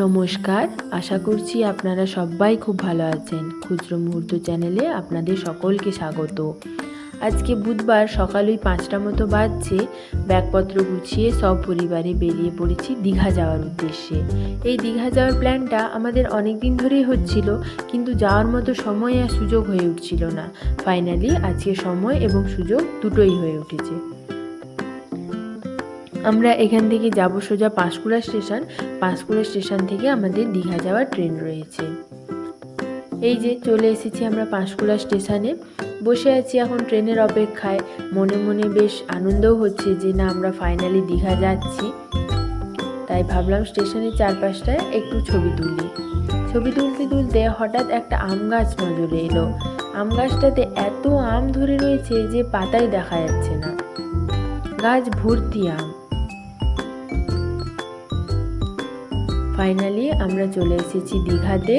নমস্কার, আশা করছি আপনারা সবাই খুব ভালো আছেন। খুচরো মুহূর্ত চ্যানেলে আপনাদের সকলকে স্বাগত। আজকে বুধবার সকাল ওই 5টা মতো বাজছে। ব্যাগপত্র গুছিয়ে সব পরিবারে বেরিয়ে পড়েছি দীঘা যাওয়ার উদ্দেশ্যে। এই দীঘা যাওয়ার প্ল্যানটা আমাদের অনেক দিন ধরেই হচ্ছিল, কিন্তু যাওয়ার মতো সময় আর সুযোগ হয়ে উঠছিল না। ফাইনালি আজকে সময় এবং সুযোগ দুটোই হয়ে উঠেছে। আমরা এখান থেকে যাব সোজা পাঁশকুড়া স্টেশন। পাঁশকুড়া স্টেশন থেকে আমাদের দীঘা যাওয়ার ট্রেন রয়েছে। এই যে চলে এসেছি আমরা পাঁশকুড়া স্টেশনে, বসে আছি এখন ট্রেনের অপেক্ষায়। মনে মনে বেশ আনন্দও হচ্ছে যে না, আমরা ফাইনালি দীঘা যাচ্ছি। তাই ভাবলাম স্টেশনের চারপাশটায় একটু ছবি তুলি। ছবি তুলতে তুলতে হঠাৎ একটা আম গাছ নজরে এলো। আম গাছটাতে এত আম ধরে রয়েছে যে পাতাই দেখা যাচ্ছে না, গাছ ভর্তি আম। ফাইনালি আমরা চলে এসেছি দীঘাতে।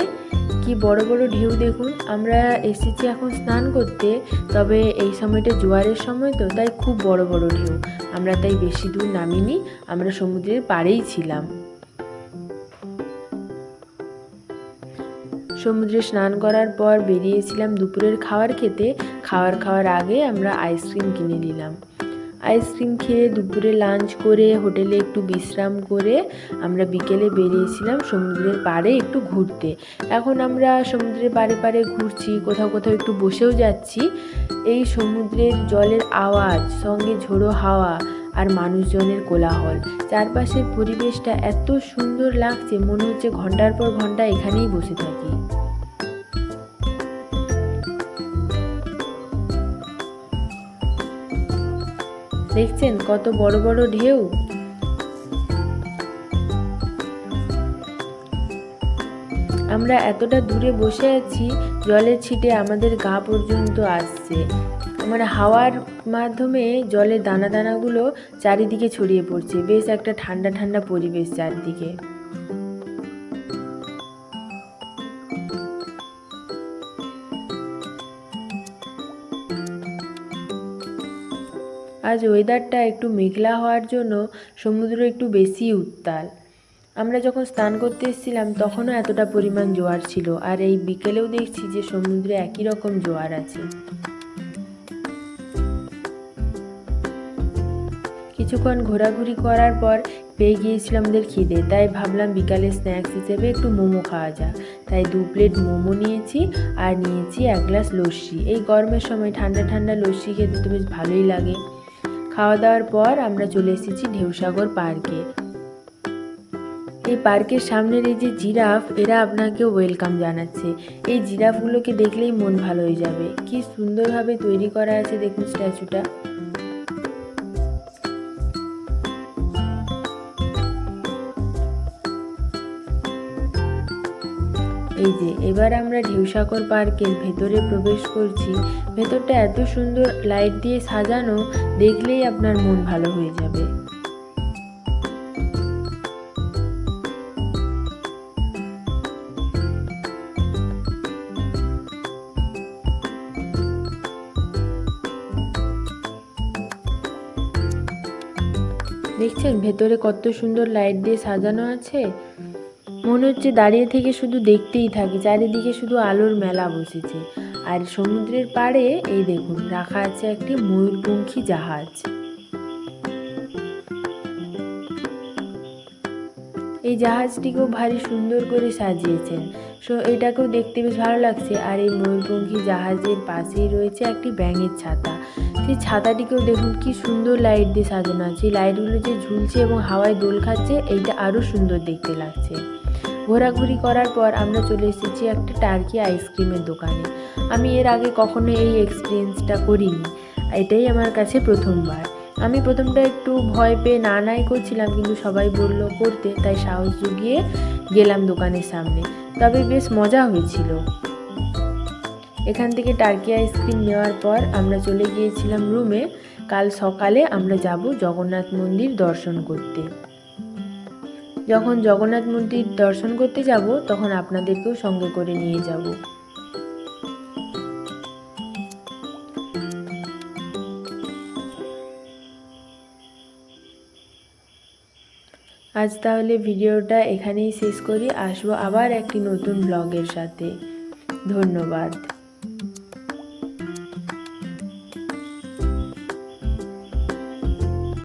কি বড় বড় ঢেউ দেখুন। আমরা এসেছি এখন স্নান করতে, তবে এই সময়টা জোয়ারের সময় তো, তাই খুব বড় বড় ঢেউ। আমরা তাই বেশি দূর নামিনি, আমরা সমুদ্রের পাড়েই ছিলাম। সমুদ্রে স্নান করার পর বেরিয়েছিলাম দুপুরের খাবার খেতে। খাওয়ার আগে আমরা আইসক্রিম কিনে নিলাম। আইসক্রিম খেয়ে দুপুরে লাঞ্চ করে হোটেলে একটু বিশ্রাম করে আমরা বিকেলে বেরিয়েছিলাম সমুদ্রের পাড়ে একটু ঘুরতে। এখন আমরা সমুদ্রের পাড়ে পাড়ে ঘুরছি, কোথাও কোথাও একটু বসেও যাচ্ছি। এই সমুদ্রের জলের আওয়াজ, সঙ্গে ঝোড়ো হাওয়া আর মানুষজনের কোলাহল, চারপাশের পরিবেশটা এত সুন্দর লাগছে, মনে হচ্ছে ঘন্টার পর ঘন্টা এখানেই বসে থাকি। দেখছেন কত বড় বড় ঢেউ। আমরা এতটা দূরে বসে আছি, জলের ছিটে আমাদের গা পর্যন্ত আসছে। মানে হাওয়ার মাধ্যমে জলের দানা দানাগুলো চারিদিকে ছড়িয়ে পড়ছে। বেশ একটা ঠান্ডা ঠান্ডা পরিবেশ চারদিকে। আজ ওয়েদারটা একটু মেঘলা হওয়ার জন্য সমুদ্র একটু বেশি উত্তাল। আমরা যখন স্নান করতে এসেছিলাম তখনও এতটা পরিমাণ জোয়ার ছিল, আর এই বিকেলেও দেখছি যে সমুদ্রে একই রকম জোয়ার আছে। কিছুক্ষণ ঘোরাঘুরি করার পর পেয়ে গিয়েছিলাম আমাদের খিদে, তাই ভাবলাম বিকালে স্ন্যাক্স হিসেবে একটু মোমো খাওয়া যাক। তাই 2 প্লেট মোমো নিয়েছি আর নিয়েছি 1 গ্লাস লস্যি। এই গরমের সময় ঠান্ডা ঠান্ডা লস্যি খেতে তো বেশ ভালোই লাগে। খাওয়া দাওয়ার পর আমরা চলে এসেছি ঢেউসাগর পার্কে। এই পার্কের সামনের এই যে জিরাফ, এরা আপনাকে ওয়েলকাম জানাচ্ছে। এই জিরাফগুলোকে দেখলেই মন ভালো হয়ে যাবে। কি সুন্দরভাবে তৈরি করা আছে দেখুন স্ট্যাচুটা। এই যে এবার আমরা ঢেউসাগর পার্কের ভেতরে প্রবেশ করছি। ভেতরটা এত সুন্দর লাইট দিয়ে সাজানো, দেখলেই আপনার মন ভালো হয়ে যাবে। দেখছেন ভেতরে কত সুন্দর লাইট দিয়ে সাজানো আছে। মনে হচ্ছে দাঁড়িয়ে থেকে শুধু দেখতেই থাকি, চারিদিকে শুধু আলোর মেলা বসেছে। আর সমুদ্রের পাড়ে এই দেখুন রাখা আছে একটি ময়ূরপঙ্খী জাহাজ। এই জাহাজটিকেও ভারী সুন্দর করে সাজিয়েছেন, এটাকেও দেখতে বেশ ভালো লাগছে। আর এই ময়ূরপঙ্খী জাহাজের পাশেই রয়েছে একটি ব্যাঙের ছাতা। সেই ছাতাটিকেও দেখুন কি সুন্দর লাইট দিয়ে সাজানো আছে। এই লাইটগুলো যে ঝুলছে এবং হাওয়ায় দোল খাচ্ছে, এইটা আরও সুন্দর দেখতে লাগছে। ঘোরাঘুরি করার পর আমরা চলে এসেছি একটা টার্কি আইসক্রিমের দোকানে। আমি এর আগে কখনো এই এক্সপিরিয়েন্সটা করিনি, এটাই আমার কাছে প্রথমবার। আমি প্রথমটা একটু ভয় পেয়ে নাই করছিলাম, কিন্তু সবাই বলল করতে, তাই সাহস জুগিয়ে গেলাম দোকানের সামনে। তবে বেশ মজা হয়েছিল। এখান থেকে টার্কি আইসক্রিম নেওয়ার পর আমরা চলে গিয়েছিলাম রুমে। কাল সকালে আমরা যাব জগন্নাথ মন্দির দর্শন করতে। যখন জগন্নাথ মন্দির দর্শন করতে যাব তখন আপনাদেরকেও সঙ্গে করে নিয়ে যাব। আজ তাহলে ভিডিওটা এখানেই শেষ করি, আসবো আবার একটি নতুন ব্লগের সাথে। ধন্যবাদ।